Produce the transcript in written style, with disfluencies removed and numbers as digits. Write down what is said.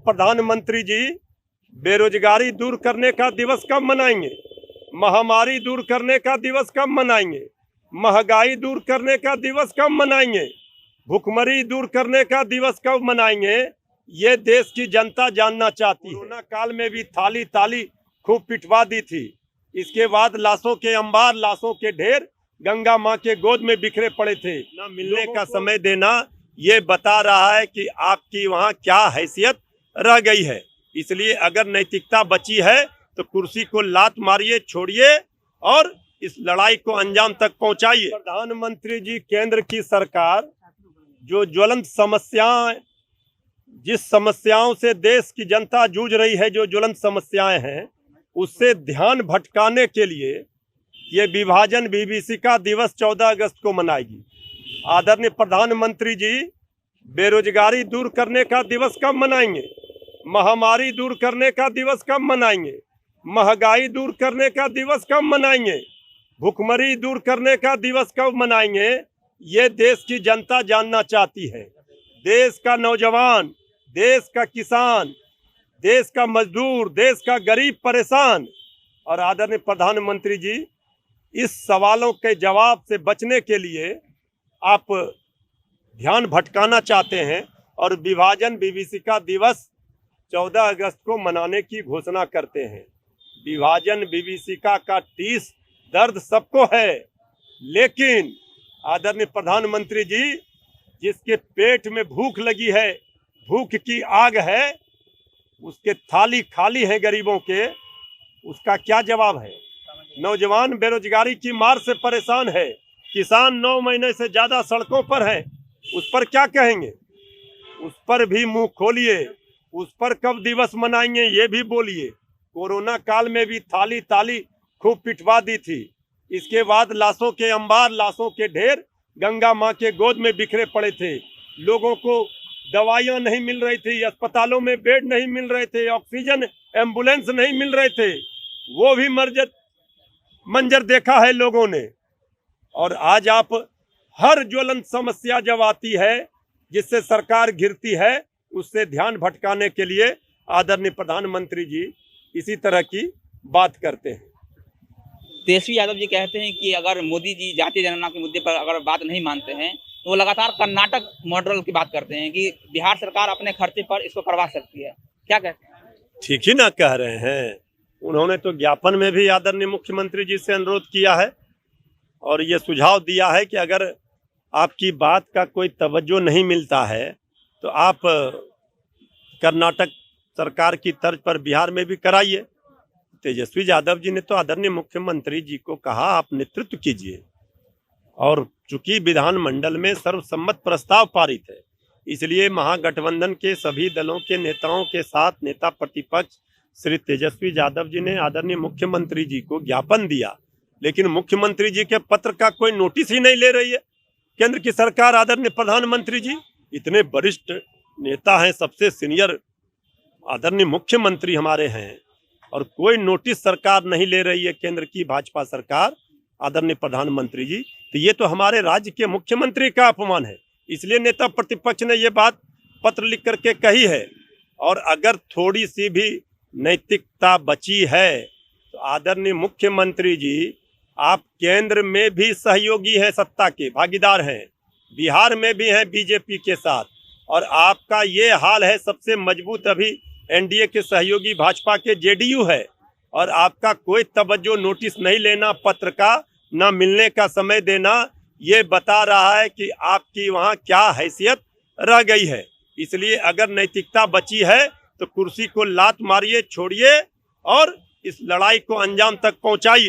प्रधानमंत्री जी बेरोजगारी दूर करने का दिवस कब मनाएंगे? महामारी दूर करने का दिवस कब मनाएंगे? महंगाई दूर करने का दिवस कब मनाएंगे? भुखमरी दूर करने का दिवस कब मनाएंगे? ये देश की जनता जानना चाहती है। कोरोना काल में भी थाली थाली खूब पिटवा दी थी। इसके बाद लाशों के अंबार, लाशों के ढेर गंगा माँ के गोद में बिखरे पड़े थे। न मिलने का समय देना ये बता रहा है कि आपकी वहाँ क्या हैसियत रह गई है। इसलिए अगर नैतिकता बची है तो कुर्सी को लात मारिए, छोड़िए और इस लड़ाई को अंजाम तक पहुंचाइए। प्रधानमंत्री जी, केंद्र की सरकार जो ज्वलंत समस्याएं, जिस समस्याओं से देश की जनता जूझ रही है, जो ज्वलंत समस्याएं हैं, उससे ध्यान भटकाने के लिए ये विभाजन विभीषिका दिवस 14 अगस्त को मनाएगी। आदरणीय प्रधानमंत्री जी बेरोजगारी दूर करने का दिवस कब मनाएंगे? महामारी दूर करने का दिवस कब मनाएंगे? महंगाई दूर करने का दिवस कब मनाएंगे? भुखमरी दूर करने का दिवस कब मनाएंगे? ये देश की जनता जानना चाहती है। देश का नौजवान, देश का किसान, देश का मजदूर, देश का गरीब परेशान। और आदरणीय प्रधानमंत्री जी, इस सवालों के जवाब से बचने के लिए आप ध्यान भटकाना चाहते हैं और विभाजन विभीषिका दिवस 14 अगस्त को मनाने की घोषणा करते हैं। विभाजन विभीषिका का टीस दर्द सबको है, लेकिन आदरणीय प्रधानमंत्री जी, जिसके पेट में भूख लगी है, भूख की आग है, उसके थाली खाली है गरीबों के, उसका क्या जवाब है? नौजवान बेरोजगारी की मार से परेशान है, किसान 9 महीने से ज्यादा सड़कों पर है, उस पर क्या कहेंगे? उस पर भी मुंह खोलिए। उस पर कब दिवस मनाएंगे ये भी बोलिए। कोरोना काल में भी थाली थाली खूब पिटवा दी थी। इसके बाद लाशों के अंबार, लाशों के ढेर गंगा माँ के गोद में बिखरे पड़े थे। लोगों को दवाइयाँ नहीं मिल रही थी, अस्पतालों में बेड नहीं मिल रहे थे, ऑक्सीजन एम्बुलेंस नहीं मिल रहे थे। वो भी मंजर देखा है लोगों ने। और आज आप हर ज्वलंत समस्या जब आती है जिससे सरकार घिरती है, उससे ध्यान भटकाने के लिए आदरणीय प्रधानमंत्री जी इसी तरह की बात करते हैं। तेजस्वी यादव जी कहते हैं कि अगर मोदी जी जातीय जनगणना के मुद्दे पर अगर बात नहीं मानते हैं तो वो लगातार कर्नाटक मॉडल की बात करते हैं कि बिहार सरकार अपने खर्चे पर इसको करवा सकती है। क्या कहते हैं? ठीक ही ना कह रहे हैं। उन्होंने तो ज्ञापन में भी आदरणीय मुख्यमंत्री जी से अनुरोध किया है और ये सुझाव दिया है कि अगर आपकी बात का कोई तवज्जो नहीं मिलता है तो आप कर्नाटक सरकार की तर्ज पर बिहार में भी कराइए। तेजस्वी यादव जी ने तो आदरणीय मुख्यमंत्री जी को कहा आप नेतृत्व कीजिए, और चूंकि विधानमंडल में सर्वसम्मत प्रस्ताव पारित है, इसलिए महागठबंधन के सभी दलों के नेताओं के साथ नेता प्रतिपक्ष श्री तेजस्वी यादव जी ने आदरणीय मुख्यमंत्री जी को ज्ञापन दिया, लेकिन मुख्यमंत्री जी के पत्र का कोई नोटिस ही नहीं ले रही है केंद्र की सरकार। आदरणीय प्रधानमंत्री जी इतने वरिष्ठ नेता हैं, सबसे सीनियर आदरणीय मुख्यमंत्री हमारे हैं, और कोई नोटिस सरकार नहीं ले रही है केंद्र की भाजपा सरकार, आदरणीय प्रधानमंत्री जी। तो ये तो हमारे राज्य के मुख्यमंत्री का अपमान है। इसलिए नेता प्रतिपक्ष ने ये बात पत्र लिख करके कही है। और अगर थोड़ी सी भी नैतिकता बची है तो आदरणीय मुख्यमंत्री जी, आप केंद्र में भी सहयोगी हैं, सत्ता के भागीदार हैं, बिहार में भी हैं बीजेपी के साथ, और आपका ये हाल है सबसे मजबूत अभी एनडीए के सहयोगी भाजपा के जेडीयू है, और आपका कोई तवज्जो नोटिस नहीं लेना, पत्र का न मिलने का समय देना, ये बता रहा है कि आपकी वहाँ क्या हैसियत रह गई है। इसलिए अगर नैतिकता बची है तो कुर्सी को लात मारिए, छोड़िए और इस लड़ाई को अंजाम तक पहुँचाइए।